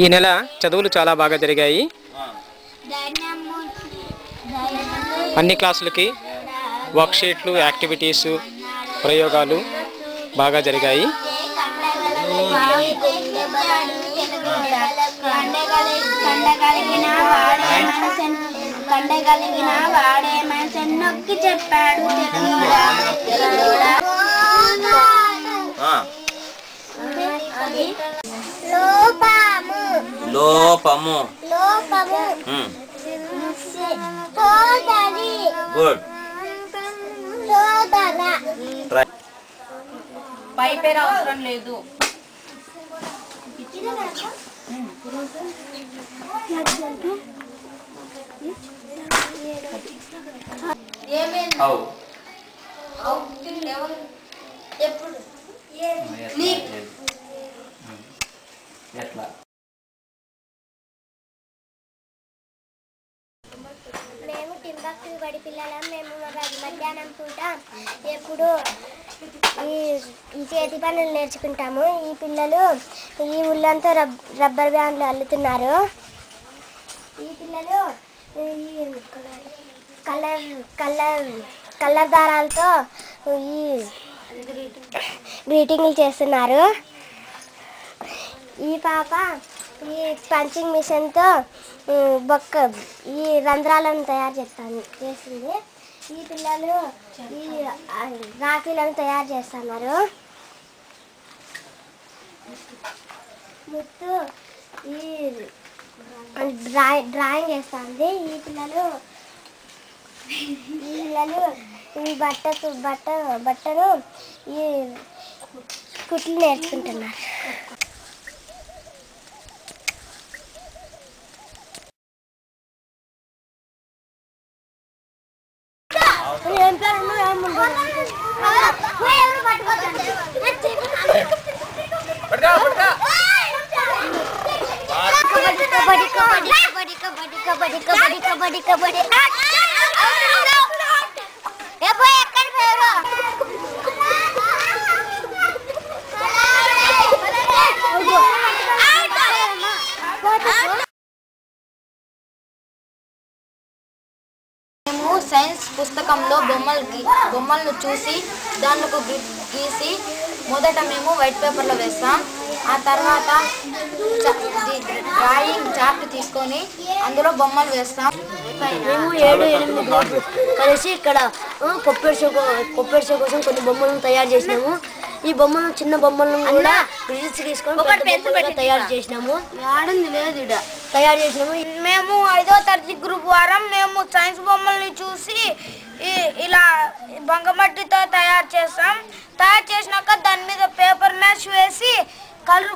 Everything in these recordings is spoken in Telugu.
ఈ నెల చదువులు చాలా బాగా జరిగాయి. అన్ని క్లాసులకి వర్క్షీట్లు, యాక్టివిటీస్, ప్రయోగాలు బాగా జరిగాయి. లోపము గుడ్. పై పేరు అవసరం లేదు. మేము టింబక్టు బడి పిల్లలం. మేము మధ్యాహ్నం పూట ఎప్పుడు ఈ చేతి పనులు నేర్చుకుంటాము. ఈ పిల్లలు ఈ ఉల్లంతా రబ్బర్ బ్యాండ్లు అల్లుతున్నారు. ఈ పిల్లలు ఈ కలర్ దారాలతో ఈ గ్రీటింగ్లు చేస్తున్నారు. ఈ పాప ఈ పంచింగ్ మిషన్తో ఈ రంధ్రాలను తయారు చేసింది. ఈ పిల్లలు ఈ రాఖీలను తయారు చేస్తున్నారు. ముత్తు ఈ డ్రాయింగ్ వేస్తుంది. ఈ పిల్లలు ఈ బట్టను ఈ కుట్లు నేర్చుకుంటున్నారు. మేము సైన్స్ పుస్తకంలో బొమ్మలను చూసి దానికి గీసి మొదట మేము వైట్ పేపర్లో వేస్తాం. ఆ తర్వాత డ్రాయింగ్ చార్ట్ తీసుకొని అందులో బొమ్మలు వేస్తాం. మేము 7-8 కలిసి ఇక్కడ కొప్పేరు షో కోసం కొన్ని బొమ్మలను తయారు చేసినాము. ఈ బొమ్మలను చిన్న బొమ్మలను కూడా బ్రిడ్జ్ తీసుకొని తయారు చేసినాము. తయారు చేసినాము. మేము 5వ తరగతి గ్రూప్ వారం మేము సైన్స్ బొమ్మల్ని చూసి ఇలా బంగమట్టితో తయారు చేస్తాం. తయారు చేసినాక దాని మీద పేపర్ మ్యాచ్ వేసి కలర్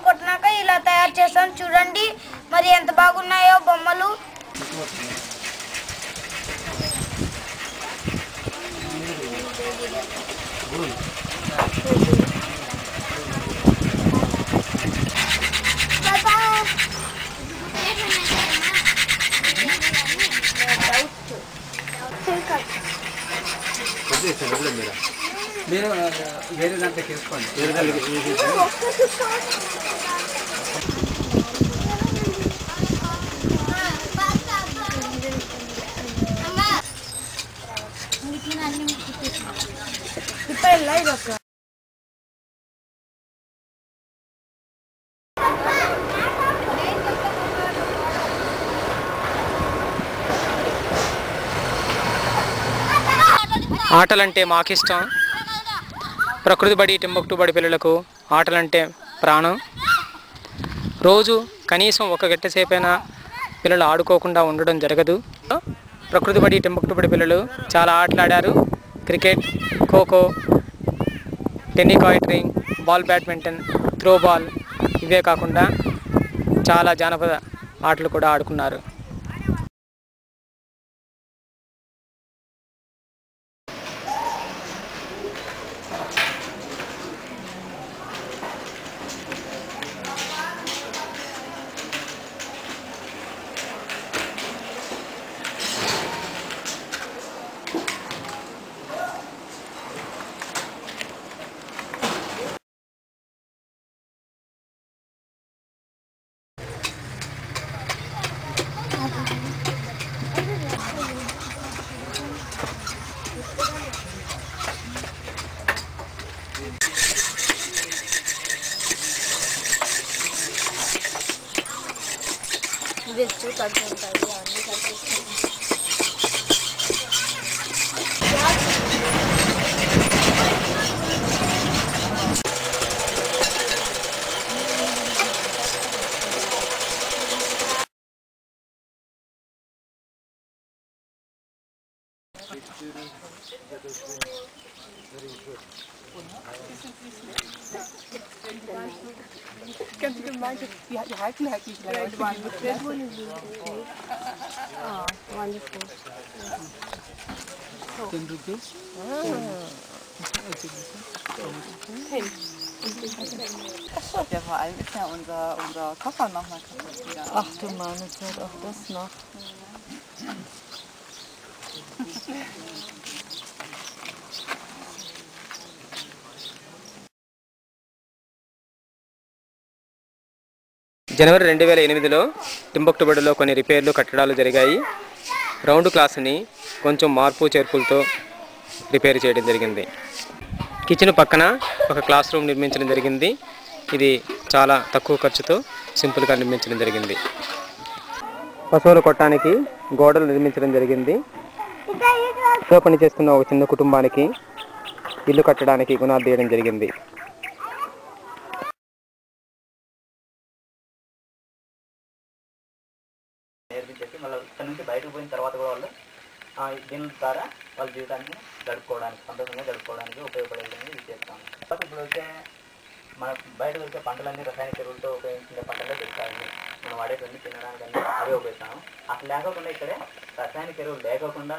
కొట్టినాక ఇలా తయారు చేస్తాం. చూడండి మరి ఎంత బాగున్నాయో బొమ్మలు. మీరు వేరే దాంట్లోకి వేసుకోండి. ఆటలంటే మాకిష్టం. ప్రకృతి బడి, టింబక్టు బడి పిల్లలకు ఆటలంటే ప్రాణం. రోజు కనీసం ఒక గంట సేపైనా పిల్లలు ఆడుకోకుండా ఉండడం జరగదు. ప్రకృతి బడి, టింబక్టు బడి పిల్లలు చాలా ఆటలు ఆడారు. Cricket, kho kho, tenniquoit ring, ball badminton, throwball, ఇవే కాకుండా చాలా జానపద ఆటలు కూడా ఆడుకున్నారు. వెచ్చు తడుపు ఉంటుంది అవన్నీ కలిపేస్తాం. Ganz gemeint, die halten halt nicht lange. Wonderful. 10 rupees. Ja, vor allem ist ja unser Koffer nochmal kaputt wieder. Ach du meine Zeit, auch das noch. జనవరి 2008లో టింబక్టు బడిలో కొన్ని రిపేర్లు కట్టడాలు జరిగాయి. రౌండ్ క్లాస్ని కొంచెం మార్పు చేర్పులతో రిపేర్ చేయడం జరిగింది. కిచెన్ పక్కన ఒక క్లాస్ రూమ్ నిర్మించడం జరిగింది. ఇది చాలా తక్కువ ఖర్చుతో సింపుల్గా నిర్మించడం జరిగింది. పశువులు కొట్టడానికి గోడలు నిర్మించడం జరిగింది. తో పనిచేస్తున్న ఒక చిన్న కుటుంబానికి ఇల్లు కట్టడానికి గుణాలు తీయడం జరిగింది. నేర్పించేసి మళ్ళీ ఇక్కడ నుంచి బయటకు పోయిన తర్వాత కూడా వాళ్ళు దీని ద్వారా వాళ్ళ జీవితాన్ని గడుపుకోవడానికి సంతోషంగా గడుపుకోవడానికి ఉపయోగపడే విధంగా ఇది చేస్తాము. ఇప్పుడు వచ్చే మన బయటకు వచ్చే పంటలన్నీ రసాయనిక ఎరువులతో ఉపయోగించిన పంటలే దొరుకుతాయి. మనం వాడేటువంటి తినడానికి అవే ఉపయోగిస్తాము. అట్లా లేకుండా ఇక్కడే రసాయనిక ఎరువులు లేకుండా